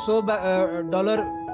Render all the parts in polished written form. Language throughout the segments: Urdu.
$100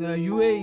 UAE,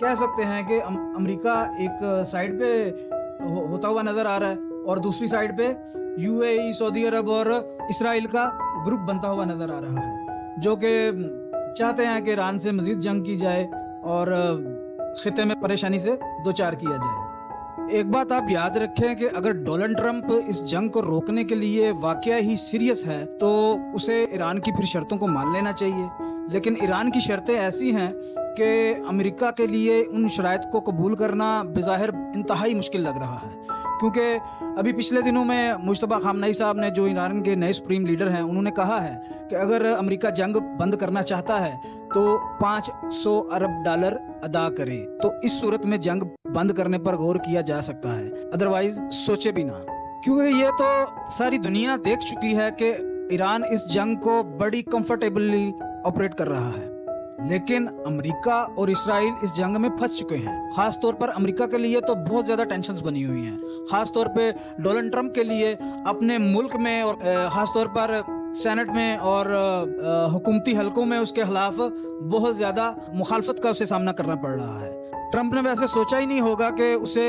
کہہ سکتے ہیں کہ امریکہ ایک سائڈ پہ ہوتا ہوا نظر آ رہا ہے اور دوسری سائڈ پہ UAE، سعودی عرب اور اسرائیل کا گروپ بنتا ہوا نظر آ رہا ہے، جو کہ چاہتے ہیں کہ ایران سے مزید جنگ کی جائے اور خطے میں پریشانی سے دوچار کیا جائے۔ ایک بات آپ یاد رکھیں کہ اگر ڈونلڈ ٹرمپ اس جنگ کو روکنے کے لیے واقعہ ہی سیریس ہے تو اسے ایران کی پھر شرطوں کو مان لینا چاہیے، لیکن ایران کی شرطیں ایسی ہیں کہ امریکہ کے لیے ان شرائط کو قبول کرنا بظاہر انتہائی مشکل لگ رہا ہے، کیونکہ ابھی پچھلے دنوں میں مجتبیٰ خامنئی صاحب نے، جو ایران کے نئے سپریم لیڈر ہیں، انہوں نے کہا ہے کہ اگر امریکہ جنگ بند کرنا چاہتا ہے تو $500 ارب ادا کرے، تو اس صورت میں جنگ بند کرنے پر غور کیا جا سکتا ہے، ادروائز سوچے بھی نہ، کیونکہ یہ تو ساری دنیا دیکھ چکی ہے کہ ایران اس جنگ کو بڑی کمفرٹیبلی آپریٹ کر رہا ہے، لیکن امریکہ اور اسرائیل اس جنگ میں پھنس چکے ہیں۔ خاص طور پر امریکہ کے لیے تو بہت زیادہ ٹینشنز بنی ہوئی ہیں، خاص طور پہ ڈونلڈ ٹرمپ کے لیے اپنے ملک میں اور خاص طور پر سینٹ میں اور حکومتی حلقوں میں اس کے خلاف بہت زیادہ مخالفت کا اسے سامنا کرنا پڑ رہا ہے۔ ٹرمپ نے ویسے سوچا ہی نہیں ہوگا کہ اسے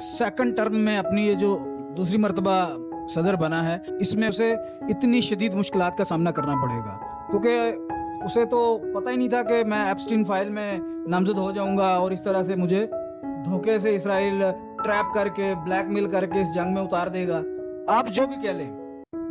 سیکنڈ ٹرم میں، اپنی یہ جو دوسری مرتبہ صدر بنا ہے، اس میں اسے اتنی شدید مشکلات کا سامنا کرنا پڑے گا، کیونکہ اسے تو پتہ ہی نہیں تھا کہ میں ایپسٹین فائل میں نامزد ہو جاؤں گا اور اس طرح سے مجھے دھوکے سے اسرائیل ٹریپ کر کے، بلیک میل کر کے اس جنگ میں اتار دے گا۔ آپ جو بھی کہہ لیں،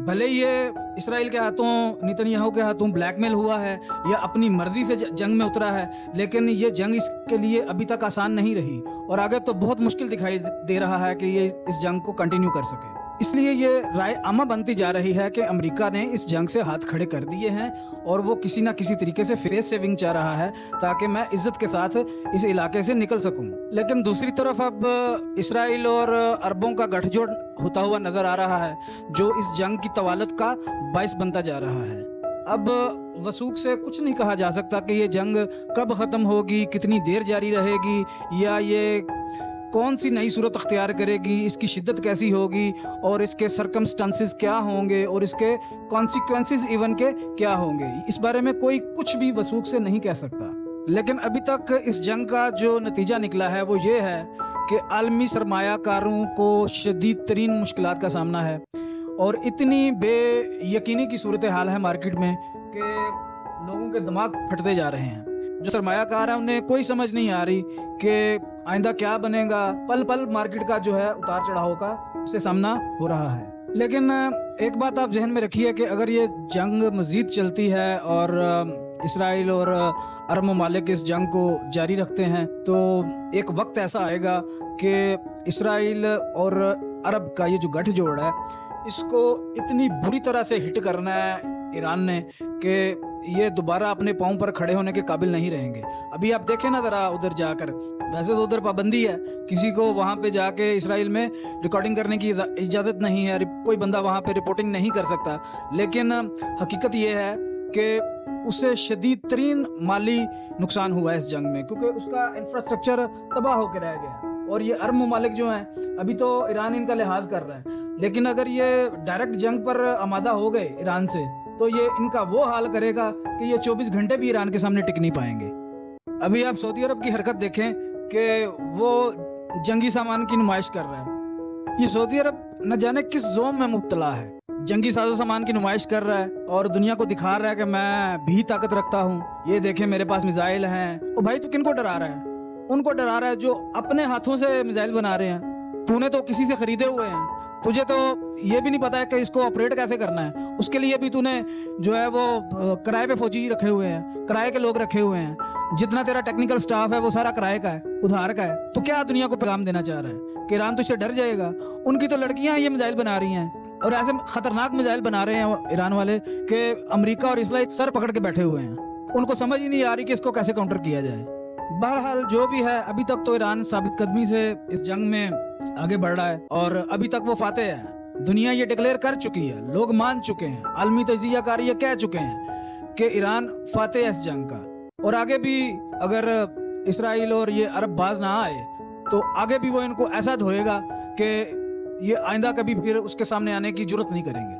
بھلے یہ اسرائیل کے ہاتھوں، نیتن یاہو کے ہاتھوں بلیک میل ہوا ہے یا اپنی مرضی سے جنگ میں اترا ہے، لیکن یہ جنگ اس کے لیے ابھی تک آسان نہیں رہی اور آگے تو بہت مشکل دکھائی دے رہا ہے کہ یہ اس جنگ کو کنٹینیو کر سکے۔ اس لیے یہ رائے عامہ بنتی جا رہی ہے کہ امریکہ نے اس جنگ سے ہاتھ کھڑے کر دیے ہیں اور وہ کسی نہ کسی طریقے سے فیس سیونگ چاہ رہا ہے تاکہ میں عزت کے ساتھ اس علاقے سے نکل سکوں۔ لیکن دوسری طرف اب اسرائیل اور عربوں کا گٹھ جوڑ ہوتا ہوا نظر آ رہا ہے، جو اس جنگ کی طوالت کا باعث بنتا جا رہا ہے۔ اب وثوق سے کچھ نہیں کہا جا سکتا کہ یہ جنگ کب ختم ہوگی، کتنی دیر جاری رہے گی، یا یہ کون سی نئی صورت اختیار کرے گی، اس کی شدت کیسی ہوگی اور اس کے سرکمسٹانسز کیا ہوں گے اور اس کے کانسیکوینسز ایون کے کیا ہوں گے، اس بارے میں کوئی کچھ بھی وثوق سے نہیں کہہ سکتا۔ لیکن ابھی تک اس جنگ کا جو نتیجہ نکلا ہے وہ یہ ہے کہ عالمی سرمایہ کاروں کو شدید ترین مشکلات کا سامنا ہے اور اتنی بے یقینی کی صورتحال ہے مارکیٹ میں کہ لوگوں کے دماغ پھٹتے جا رہے ہیں۔ جو سرمایہ کار ہیں انہیں کوئی سمجھ نہیں آ رہی کہ آئندہ کیا بنے گا، پل پل مارکیٹ کا جو ہے اتار چڑھاؤ کا اسے سامنا ہو رہا ہے۔ لیکن ایک بات آپ ذہن میں رکھیے کہ اگر یہ جنگ مزید چلتی ہے اور اسرائیل اور عرب ممالک اس جنگ کو جاری رکھتے ہیں تو ایک وقت ایسا آئے گا کہ اسرائیل اور عرب کا یہ جو گٹھ جوڑ ہے اس کو اتنی بری طرح سے ہٹ کرنا ہے ایران نے کہ یہ دوبارہ اپنے پاؤں پر کھڑے ہونے کے قابل نہیں رہیں گے۔ ابھی آپ دیکھیں نا ذرا ادھر جا کر، ویسے تو ادھر پابندی ہے، کسی کو وہاں پہ جا کے اسرائیل میں ریکارڈنگ کرنے کی اجازت نہیں ہے، کوئی بندہ وہاں پہ رپورٹنگ نہیں کر سکتا، لیکن حقیقت یہ ہے کہ اسے شدید ترین مالی نقصان ہوا ہے اس جنگ میں، کیونکہ اس کا انفراسٹرکچر تباہ ہو کے رہ گیا اور یہ عرب ممالک جو ہیں ابھی تو ایران ان کا لحاظ کر رہا ہے، لیکن اگر یہ ڈائریکٹ جنگ پر آمادہ ہو گئے ایران سے تو یہ ان کا وہ حال کرے گا کہ یہ 24 گھنٹے بھی ایران کے سامنے ٹک نہیں پائیں گے۔ ابھی آپ سعودی عرب کی حرکت دیکھیں کہ وہ جنگی سامان کی نمائش کر رہا ہے۔ یہ سعودی عرب نہ جانے کس زوم میں مبتلا ہے، جنگی ساز و سامان کی نمائش کر رہا ہے اور دنیا کو دکھا رہا ہے کہ میں بھی طاقت رکھتا ہوں، یہ دیکھیں میرے پاس میزائل ہیں۔ او بھائی تو کن کو ڈرا رہا ہے؟ ان کو ڈرا رہا ہے جو اپنے ہاتھوں سے میزائل بنا رہے ہیں۔ تو نے تو کسی سے خریدے ہوئے ہیں، تجھے تو یہ بھی نہیں پتا ہے کہ اس کو آپریٹ کیسے کرنا ہے، اس کے لیے بھی تو نے جو ہے وہ کرائے پہ فوجی رکھے ہوئے ہیں، کرائے کے لوگ رکھے ہوئے ہیں، جتنا تیرا ٹیکنیکل سٹاف ہے وہ سارا کرائے کا ہے، ادھار کا ہے۔ تو کیا دنیا کو پیغام دینا چاہ رہا ہے کہ ایران تو اس سے ڈر جائے گا؟ ان کی تو لڑکیاں یہ میزائل بنا رہی ہیں اور ایسے خطرناک میزائل بنا رہے ہیں ایران والے کہ امریکہ اور اسرائیل سر پکڑ کے بیٹھے ہوئے ہیں، ان کو سمجھ ہی نہیں آ رہی کہ اس کو کیسے کاؤنٹر کیا جائے۔ بہرحال جو بھی ہے، ابھی تک تو ایران ثابت قدمی سے اس جنگ میں آگے بڑھ رہا ہے اور ابھی تک وہ فاتح ہے۔ دنیا یہ ڈکلیئر کر چکی ہے، لوگ مان چکے ہیں، عالمی تجزیہ کاری یہ کہہ چکے ہیں کہ ایران فاتح ہے اس جنگ کا، اور آگے بھی اگر اسرائیل اور یہ عرب باز نہ آئے تو آگے بھی وہ ان کو ایسا دھوئے گا کہ یہ آئندہ کبھی پھر اس کے سامنے آنے کی جرت نہیں کریں گے۔